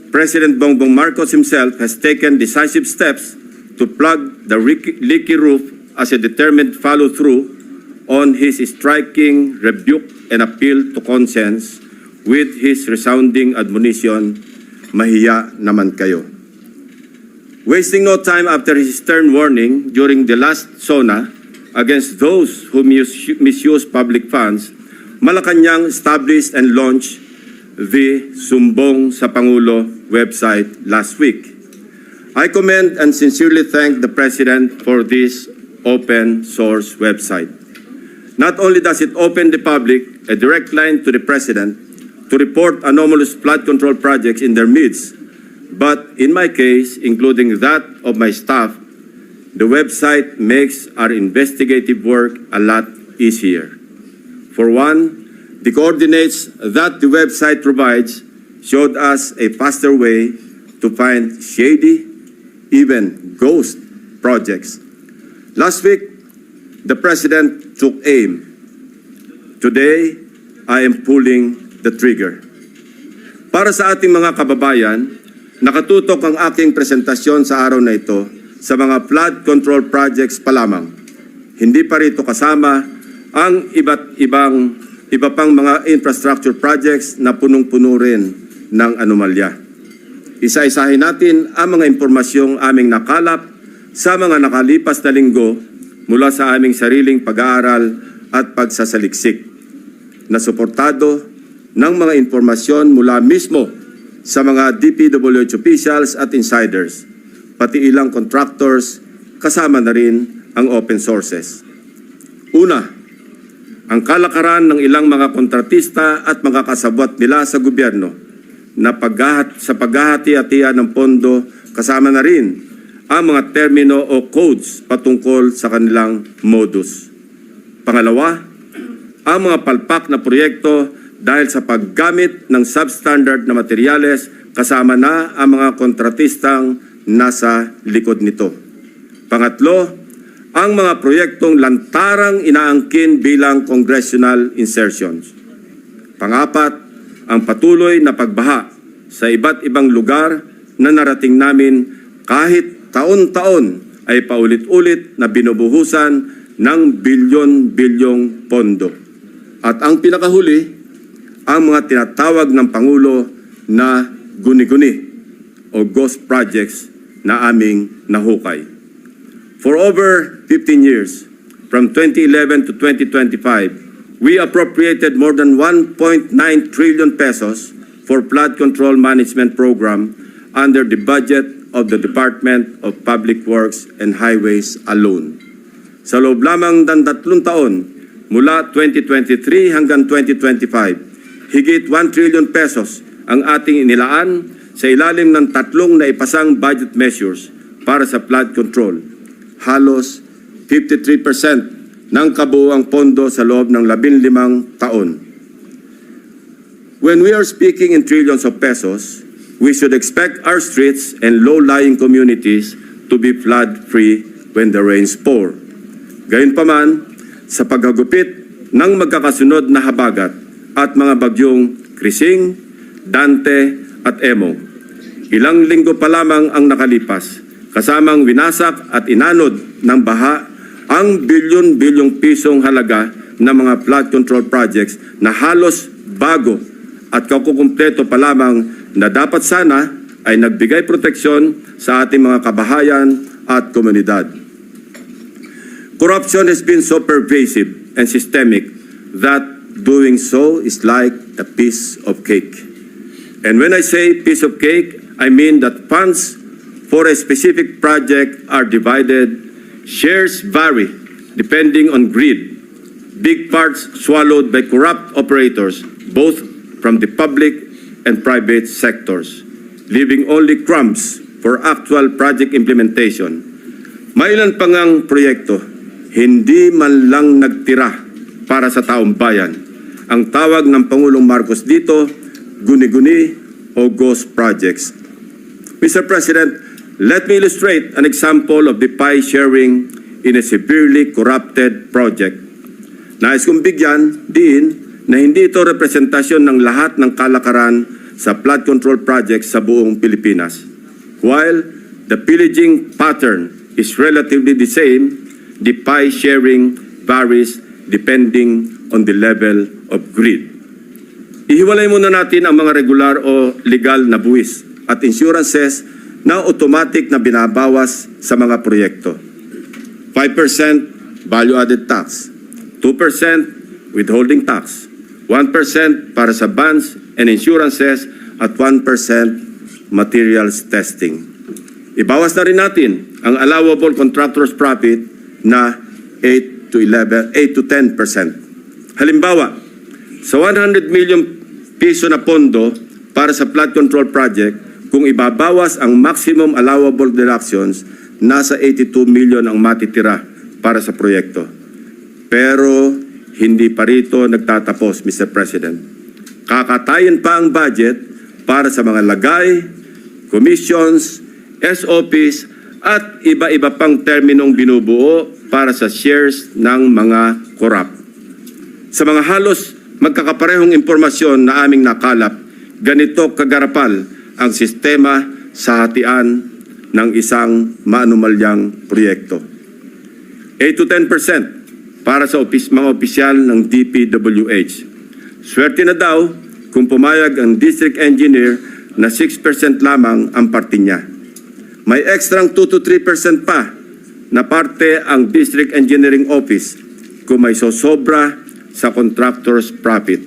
President Bongbong Marcos himself has taken decisive steps to plug the leaky roof as a determined follow-through on his striking rebuke and appeal to conscience with his resounding admonition, "Mahiya naman kayo." Wasting no time after his stern warning during the last SONA against those who misuse public funds, Malacanang established and launched the Sumbong sa Pangulo website last week. I commend and sincerely thank the President for this open source website. Not only does it open the public a direct line to the President to report anomalous flood control projects in their midst, but in my case, including that of my staff, the website makes our investigative work a lot easier. For one, the coordinates that the website provides showed us a faster way to find shady, even ghost projects. Last week, the President took aim. Today, I am pulling the trigger. Para sa ating mga kababayan, nakatutok ang aking presentasyon sa araw na ito sa mga flood control projects pa lamang. Hindi pa rito kasama ang iba pang mga infrastructure projects na punong-puno rin ng anomalya. Isa-isahin natin ang mga impormasyong aming nakalap sa mga nakalipas na linggo mula sa aming sariling pag-aaral at pagsasaliksik, na suportado ng mga impormasyon mula mismo sa mga DPWH officials at insiders, pati ilang contractors, kasama na rin ang open sources. Una, ang kalakaran ng ilang mga kontratista at mga kasabwat nila sa gobyerno na sa paghahati-hatian ng pondo, kasama na rin ang mga termino o codes patungkol sa kanilang modus. Pangalawa, ang mga palpak na proyekto dahil sa paggamit ng substandard na materyales, kasama na ang mga kontratistang nasa likod nito. Pangatlo, ang mga proyektong lantarang inaangkin bilang congressional insertions. Pangapat, ang patuloy na pagbaha sa iba't ibang lugar na narating namin kahit taon-taon ay paulit-ulit na binubuhusan ng bilyon-bilyong pondo. At ang pinakahuli, ang mga tinatawag ng Pangulo na guni-guni o ghost projects na aming nahukay. For over 15 years, from 2011 to 2025, we appropriated more than 1.9 trillion pesos for flood control management program under the budget of the Department of Public Works and Highways alone. Sa loob lamang ng 3 taon, mula 2023 hanggang 2025, higit 1 trillion pesos ang ating inilaan sa ilalim ng 3 naipasang budget measures para sa flood control. Halos 53% ng kabuuang pondo sa loob ng 15 taon. When we are speaking in trillions of pesos, we should expect our streets and low-lying communities to be flood-free when the rains pour. Gayunpaman, sa paghagupit ng magkakasunod na habagat at mga bagyong Krising, Dante at Emong, ilang linggo pa lamang ang nakalipas, kasamang winasak at inanod ng baha ang bilyon-bilyong pisong halaga ng mga flood control projects na halos bago at kakukumpleto pa lamang na dapat sana ay nagbigay proteksyon sa ating mga kabahayan at komunidad. Corruption has been so pervasive and systemic that doing so is like a piece of cake. And when I say piece of cake, I mean that funds for a specific project are divided, shares vary depending on greed, big parts swallowed by corrupt operators, both from the public and private sectors, leaving only crumbs for actual project implementation. Mailan pa ngang proyekto, hindi man lang nagtira para sa taong bayan. Ang tawag ng Pangulong Marcos dito, guni-guni o ghost projects. Mr. President, let me illustrate an example of the pie sharing in a severely corrupted project. Nais kong bigyan din na hindi ito representasyon ng lahat ng kalakaran sa flood control projects sa buong Pilipinas. While the pillaging pattern is relatively the same, the pie sharing varies depending on the level of greed. Ihiwalay muna natin ang mga regular o legal na buwis at insurances na automatic na binabawas sa mga proyekto. 5% value-added tax, 2% withholding tax, 1% para sa bonds and insurances at 1% materials testing. Ibawas na rin natin ang allowable contractor's profit na 8 to 10%. Halimbawa, sa 100 million piso na pondo para sa flood control project, kung ibabawas ang maximum allowable deductions, nasa 82 million ang matitira para sa proyekto. Pero hindi pa rito nagtatapos, Mr. President. Kakatayin pa ang budget para sa mga lagay, commissions, SOPs at iba-iba pang terminong binubuo para sa shares ng mga korap. Sa mga halos magkakaparehong impormasyon na aming nakalap, ganito kagarapal ang sistema sa hatian ng isang maanumalyang proyekto. 8 to 10% para sa mga opisyal ng DPWH. Swerte na daw kung pumayag ang district engineer na 6% lamang ang parte niya. May ekstrang 2 to 3% pa na parte ang district engineering office kung may sosobra sa contractor's profit.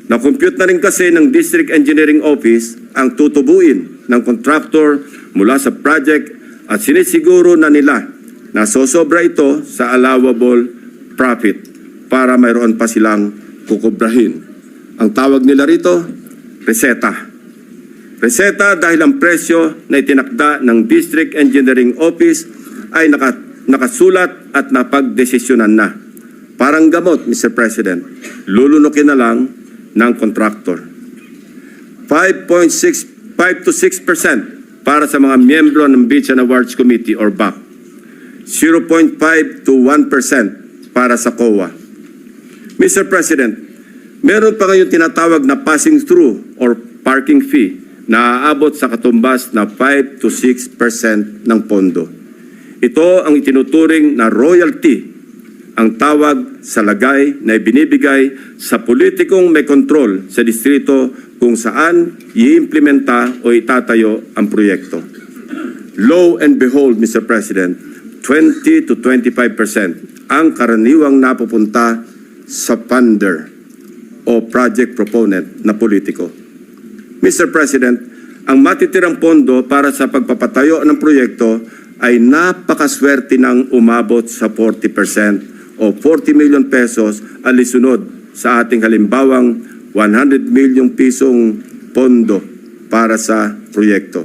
Na-compute na rin kasi ng district engineering office ang tutubuin ng contractor mula sa project at sinisiguro na nila na sosobra ito sa allowable profit para mayroon pa silang kukubrahin. Ang tawag nila rito, reseta. Reseta dahil ang presyo na itinakda ng district engineering office ay nakasulat at napagdesisyonan na. Parang gamot, Mr. President, lulunukin na lang ng contractor. 5 to 6% para sa mga miyembro ng Beach and Awards Committee or BAC. 0.5 to 1% para sa COA. Mr. President, meron pa ngayong tinatawag na passing through or parking fee na aabot sa katumbas na 5 to 6% ng pondo. Ito ang itinuturing na royalty, ang tawag sa lagay na ibinibigay sa politikong may kontrol sa distrito kung saan i-implementa o itatayo ang proyekto. Lo and behold, Mr. President, 20 to 25% ang karaniwang napupunta sa funder o project proponent na politiko. Mr. President, ang matitirang pondo para sa pagpapatayo ng proyekto ay napakaswerte ng umabot sa 40% o 40 million pesos alisunod sa ating halimbawang 100 million pisong pondo para sa proyekto.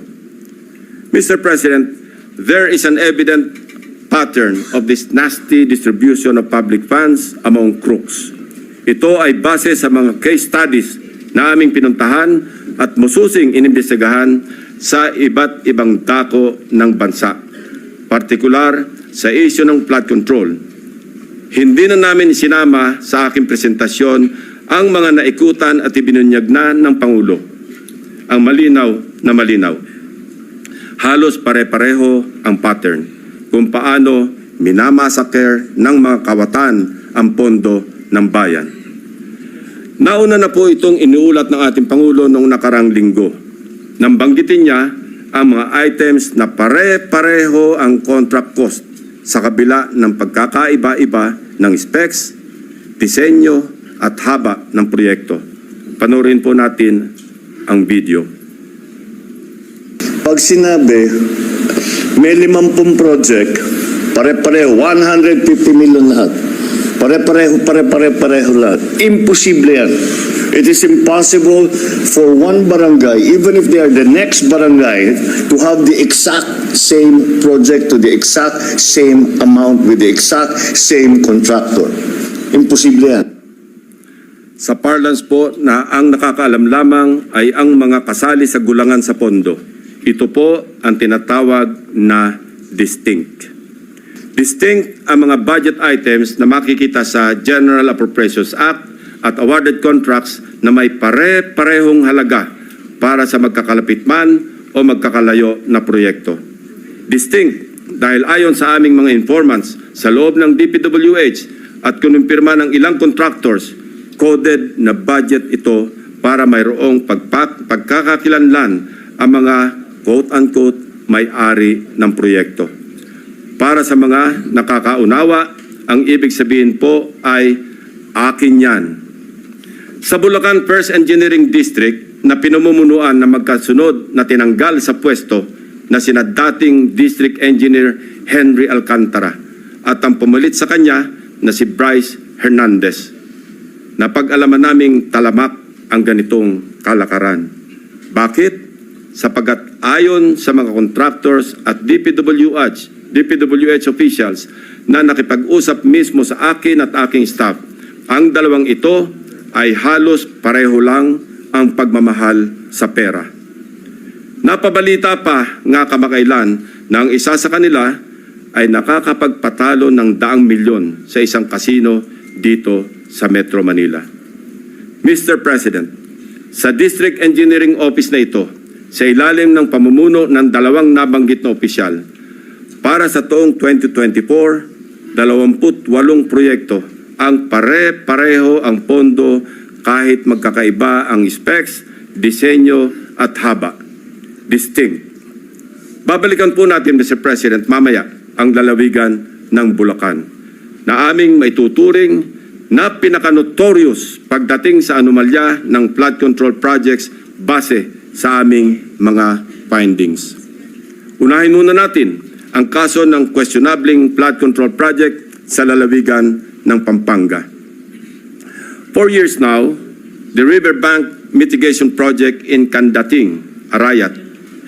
Mr. President, there is an evident pattern of this nasty distribution of public funds among crooks. Ito ay base sa mga case studies na aming pinuntahan at mususing inimbestigahan sa iba't ibang dako ng bansa, partikular sa issue ng flood control. Hindi na namin sinama sa aking presentasyon ang mga naikutan at ibinunyag na ng Pangulo. Ang malinaw na malinaw. Halos pare-pareho ang pattern kung paano minamasaker ng mga kawatan ang pondo ng bayan. Nauna na po itong iniulat ng ating Pangulo noong nakarang linggo. Nang banggitin niya ang mga items na pare-pareho ang contract cost sa kabila ng pagkakaiba-iba ng specs, disenyo at haba ng proyekto. Panoorin po natin ang video. Pag sinabi, may 50 project, pare-pareho, 150 million lahat. Pare-pareho lahat. Imposible yan. It is impossible for one barangay, even if they are the next barangay, to have the exact same project to the exact same amount with the exact same contractor. Imposible yan. Sa parlance po na ang nakakaalam lamang ay ang mga kasali sa gulangan sa pondo. Ito po ang tinatawag na distinct. Distinct ang mga budget items na makikita sa General Appropriations Act at awarded contracts na may pare-parehong halaga para sa magkakalapit man o magkakalayo na proyekto. Distinct dahil ayon sa aming mga informants sa loob ng DPWH at kinumpirma ng ilang contractors, coded na budget ito para mayroong pagkakakilanlan ang mga quote-unquote may-ari ng proyekto. Para sa mga nakakaunawa, ang ibig sabihin po ay akin yan. Sa Bulacan First Engineering District na pinamumunuan na magkasunod na tinanggal sa pwesto na sina dating District Engineer Henry Alcantara at ang pumalit sa kanya na si Bryce Hernandez. Napag-alaman naming talamak ang ganitong kalakaran. Bakit? Sapagkat ayon sa mga contractors at DPWH officials na nakipag-usap mismo sa akin at aking staff, ang dalawang ito ay halos pareho lang ang pagmamahal sa pera. Napabalita pa nga kamakailan na ang isa sa kanila ay nakakapagpatalo ng 100 milyon sa isang kasino dito sa Metro Manila. Mr. President, sa District Engineering Office na ito, sa ilalim ng pamumuno ng dalawang nabanggit na opisyal, para sa taong 2024, 28 proyekto ang pare-pareho ang pondo kahit magkakaiba ang specs, disenyo at haba. Distinct. Babalikan po natin, Mr. President, mamaya ang lalawigan ng Bulacan na aming maituturing na pinaka-notorious pagdating sa anomalya ng flood control projects base sa aming mga findings. Unahin muna natin ang kaso ng questionabling flood control project sa lalawigan ng Pampanga. 4 years now, the riverbank mitigation project in Candating, Arayat,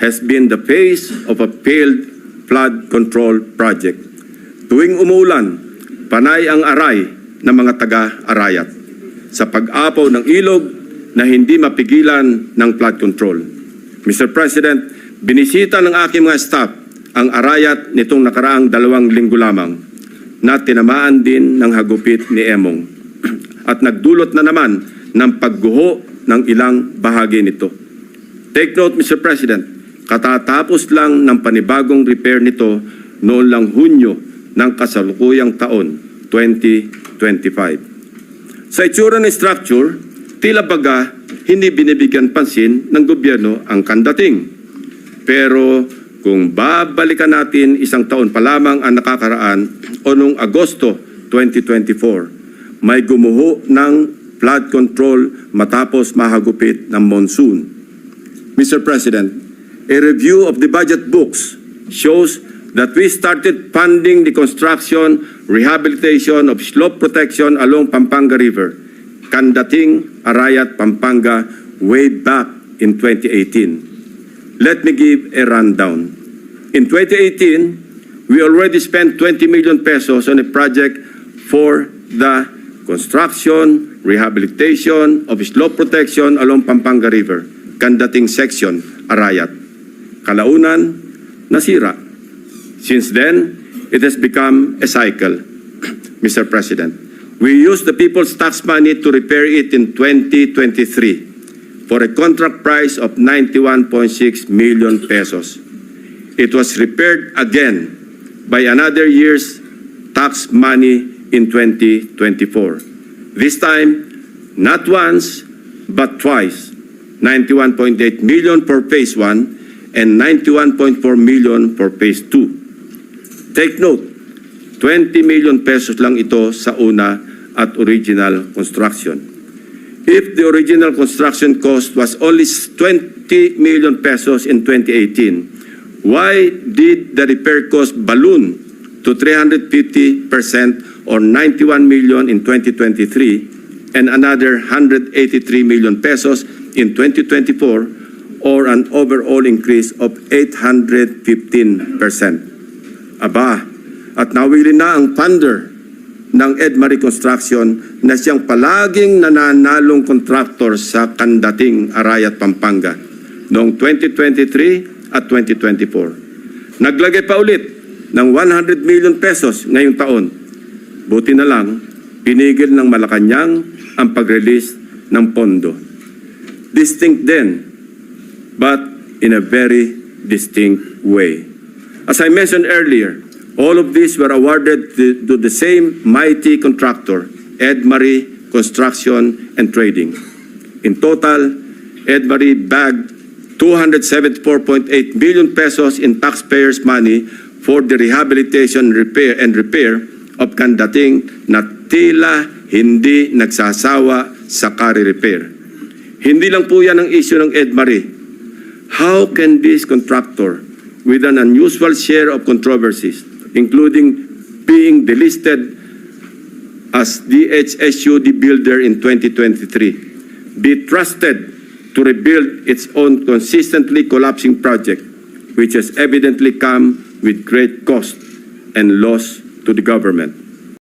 has been the face of a failed flood control project. Tuwing umulan, panay ang aray ng mga taga-Arayat sa pag-apaw ng ilog na hindi mapigilan ng flood control. Mr. President, binisita ng aking mga staff ang Arayat nitong nakaraang 2 linggo lamang na tinamaan din ng hagupit ni Emong at nagdulot na naman ng pagguho ng ilang bahagi nito. Take note, Mr. President, katatapos lang ng panibagong repair nito noon lang Hunyo ng kasalukuyang taon, 2025. Sa itsura ng structure, tila baga hindi binibigyan pansin ng gobyerno ang Candating. Pero kung babalikan natin isang taon pa lamang ang nakakaraan o noong Agosto 2024, may gumuho ng flood control matapos mahagupit ng monsoon. Mr. President, a review of the budget books shows that we started funding the construction, rehabilitation of slope protection along Pampanga River, Candating, Arayat, Pampanga, way back in 2018. Let me give a rundown. In 2018, we already spent 20 million pesos on a project for the construction, rehabilitation of slope protection along Pampanga River, Candating section, Arayat. Kalaunan, nasira. Since then, it has become a cycle, Mr. President. We used the people's tax money to repair it in 2023 for a contract price of 91.6 million pesos. It was repaired again by another year's tax money in 2024. This time, not once, but twice. 91.8 million for phase 1 and 91.4 million for phase 2. Take note, 20 million pesos lang ito sa una at original construction. If the original construction cost was only 20 million pesos in 2018, why did the repair cost balloon to 350% or 91 million in 2023 and another 183 million pesos in 2024 or an overall increase of 815%. Aba, at nawili na ang funder ng Edmarie Construction na siyang palaging nananalong contractor sa Candating, Arayat, Pampanga noong 2023 at 2024. Naglagay pa ulit ng 100 million pesos ngayong taon. Buti na lang, pinigil ng Malacanang ang pag-release ng pondo. Distinct din but in a very distinct way. As I mentioned earlier, all of these were awarded to the same mighty contractor, Ed Marie Construction and Trading. In total, Ed Marie bagged 274.8 billion pesos in taxpayers' money for the rehabilitation, repair of kandating na tila hindi nagsasawa sa kare-repair. Hindi lang po yan ang issue ng Ed Marie. How can this contractor, with an unusual share of controversies, including being delisted as DHSUD builder in 2023, be trusted to rebuild its own consistently collapsing project, which has evidently come with great cost and loss to the government?